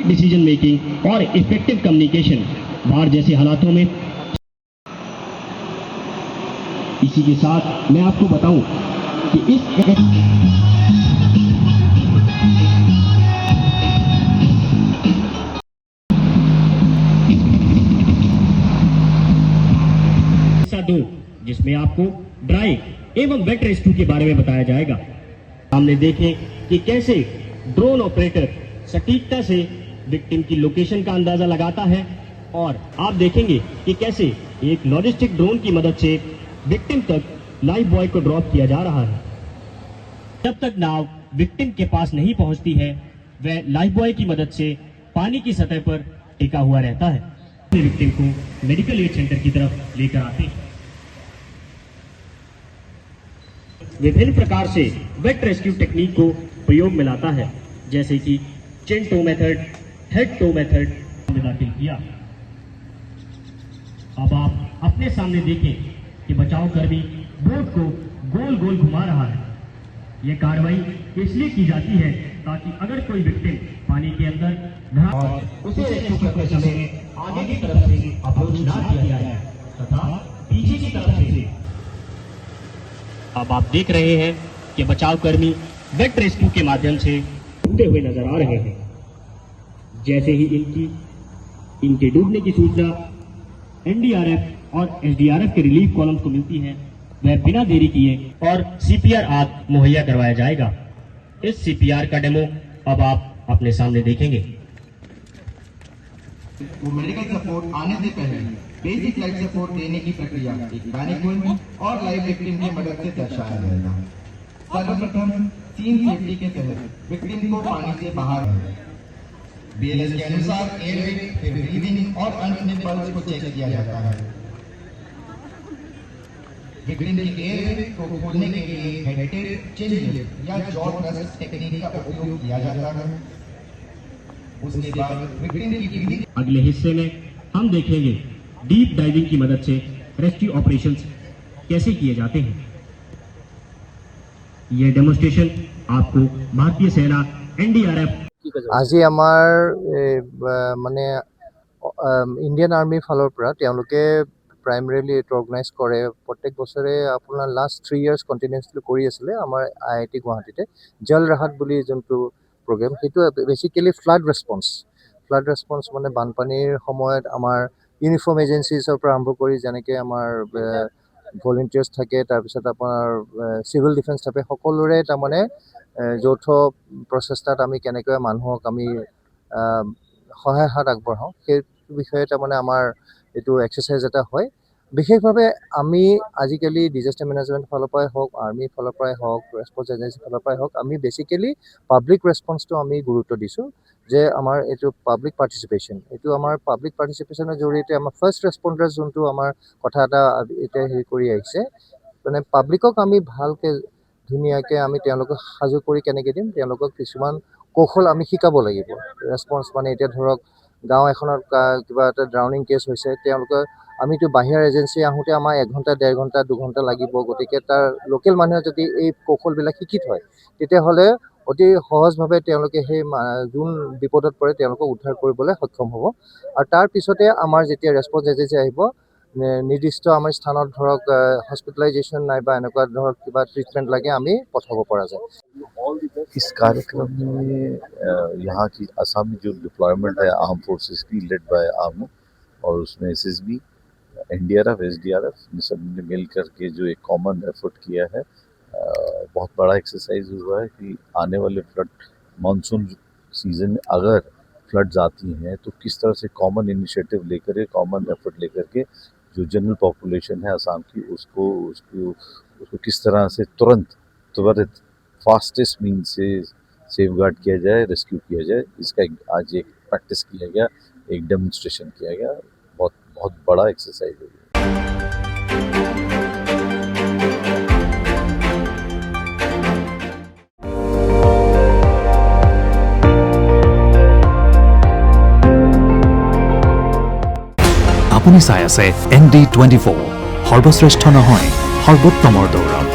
Decision making और effective communication बाढ़ जैसे हालातों में। इसी के साथ मैं आपको बताऊं कि दो जिसमें आपको ड्राई एवं वेट रेस्क्यू के बारे में बताया जाएगा। सामने देखें कि कैसे ड्रोन ऑपरेटर सटीकता से विक्टिम की लोकेशन का अंदाजा लगाता है और आप देखेंगे कि कैसे एक लॉजिस्टिक ड्रोन की मदद से विक्टिम तक लाइफ बॉय को ड्रॉप किया जा रहा है। जब तक नाव विक्टिम के पास नहीं पहुंचती है वह लाइफ बॉय की मदद से पानी की सतह पर टिका हुआ रहता है। विक्टिम को मेडिकल एड सेंटर की तरफ लेकर आते हैं। विभिन्न प्रकार से वेट रेस्क्यू टेक्निक को प्रयोग में लाता है, जैसे कि chain to method, head to method में दाखिल किया। अब आप अपने सामने देखें कि बचाव कर्मी बोट को गोल गोल घुमा रहा है। यह कार्रवाई इसलिए की जाती है ताकि अगर कोई विक्टिम पानी के अंदर और उसे रेस्क्यू करते समय आगे की तरफ से अप्रोच ना किया जाए तथा पीछे की तरफ से। अब आप देख रहे हैं कि बचाव कर्मी वेट रेस्क्यू के माध्यम से डूबते हुए नजर आ रहे हैं। जैसे ही इनके डूबने की सूचना एनडीआरएफ और एसडीआरएफ के रिलीफ कॉलम्स को मिलती है वह बिना देरी किए और सीपीआर आदि मुहैया करवाया जाएगा। इस सीपीआर का डेमो अब आप अपने सामने देखेंगे। वो मेडिकल सपोर्ट आने से पहले बेसिक लाइफ सपोर्ट देने की प्रक्रिया एक मैनेजमेंट और लाइफ विक्टिम की मदद से दर्शाया जाएगा। सर्वप्रथम सीन सेफ्टी के तहत विक्टिम को पानी से बाहर बीएलएस के अनुसार एयरवे, फिर ब्रीदिंग और अंत में पल्स को चेक किया जाता है। विक्टिम की एयरवे को खोलने के लिए हेड चेस्ट लिफ्ट या जॉ थ्रस्ट टेक्निक का उपयोग किया जाता है। उसके बाद विक्टिम की अगले हिस्से में हम देखेंगे डीप डाइविंग की मदद से रेस्क्यू ऑपरेशंस कैसे किए जाते हैं। यह डेमोन्स्ट्रेशन आपको भारतीय सेना एनडीआरएफ আজি আমাৰ মানে ইণ্ডিয়ান আৰ্মিৰ ফালৰ পৰা তেওঁলোকে প্ৰাইমেৰিলি এইটো অৰ্গেনাইজ কৰে। প্ৰত্যেক বছৰে আপোনাৰ লাষ্ট 3 ইয়াৰ্ছ কণ্টিনিউছলি কৰি আছিলে আমাৰ IIT গুৱাহাটীতে জল ৰাহাত বুলি যোনটো প্ৰগ্ৰেম, সেইটো বেচিকেলি ফ্লাড ৰেছপন্স মানে বানপানীৰ সময়ত আমাৰ ইউনিফৰ্ম এজেঞ্চিজৰ পৰা আৰম্ভ কৰি যেনেকৈ আমাৰ ভলেণ্টিয়াৰ্ছ থাকে, তাৰপিছত আপোনাৰ চিভিল ডিফেন্স থাকে, সকলোৰে তাৰমানে যৌথ প্ৰচেষ্টাত আমি কেনেকৈ মানুহক আমি সহায় হাত আগবঢ়াওঁ সেই বিষয়ে তাৰমানে আমাৰ এইটো এক্সাৰচাইজ এটা হয়। বিশেষভাৱে আমি আজিকালি ডিজাষ্টাৰ মেনেজমেণ্ট ফালৰ পৰাই হওক, আৰ্মিৰ ফালৰ পৰাই হওক, ৰেছপন্স এজেঞ্চিৰ ফালৰ পৰাই হওক, আমি বেচিকেলি পাব্লিক ৰেছপন্সটো আমি গুৰুত্ব দিছোঁ যে আমাৰ এইটো পাব্লিক পাৰ্টিচিপেশ্যন, এইটো আমাৰ পাব্লিক পাৰ্টিচিপেশ্যনৰ জৰিয়তে আমাৰ ফাৰ্ষ্ট ৰেছপণ্ডাৰ্ছ যোনটো আমাৰ কথা এটা এতিয়া হেৰি কৰি আহিছে, মানে পাব্লিকক আমি ভালকৈ ধুনীয়াকৈ আমি তেওঁলোকক সাজু কৰি কেনেকৈ দিম, তেওঁলোকক কিছুমান কৌশল আমি শিকাব লাগিব। ৰেছপন্স মানে এতিয়া ধৰক গাঁও এখনত কিবা এটা ড্ৰাউনিং কেছ হৈছে, তেওঁলোকে আমিতো বাহিৰৰ এজেঞ্চি আহোঁতে আমাৰ 1 ঘণ্টা, 1.5 ঘণ্টা, 2 ঘণ্টা লাগিব। গতিকে তাৰ লোকেল মানুহে যদি এই কৌশলবিলাক শিকি থয় তেতিয়াহ'লে অতি সহজভাৱে তেওঁলোকে সেই যোন বিপদত পৰে তেওঁলোকক উদ্ধাৰ কৰিবলৈ সক্ষম হ'ব। আৰু তাৰ পিছতে আমাৰ যেতিয়া ৰেছপন্স এজেঞ্চি আহিব নিৰ্দিষ্ট আমাৰ স্থানত ধৰক হস্পিটেলাইজেশ্যন নাইবা এনেকুৱা ধৰক কিবা ট্ৰিটমেণ্ট লাগে আমি পঠাব পৰা যায়। इस कार्यक्रम में यहाँ की असम में जो डिप्लॉयमेंट है आर्म फोर्सेस की लेड बाय आर्मी और उसमें एसएसबी, एनडीआरएफ, एसडीआरएफ सब ने मिल करके जो एक कॉमन एफर्ट किया है, बहुत बड़ा एक्सरसाइज हुआ है कि आने वाले फ्लड मानसून सीजन में अगर फ्लड्स आती हैं तो किस तरह से कॉमन इनिशिएटिव लेकर के, कॉमन एफर्ट लेकर के जो जनरल पॉपुलेशन है असम की उसको किस तरह से त्वरित फास्टेस्ट मीन से सेफगार्ड किया जाए, रेस्क्यू किया जाए। इसका आज एक प्रैक्टिस किया गया, एक डेमोन्स्ट्रेशन किया गया। बहुत बड़ा एक्सरसाइज है। আপুনি চাই আছে ND24 সৰ্বশ্ৰেষ্ঠ নহয় সৰ্বোত্তমৰ দৌৰ।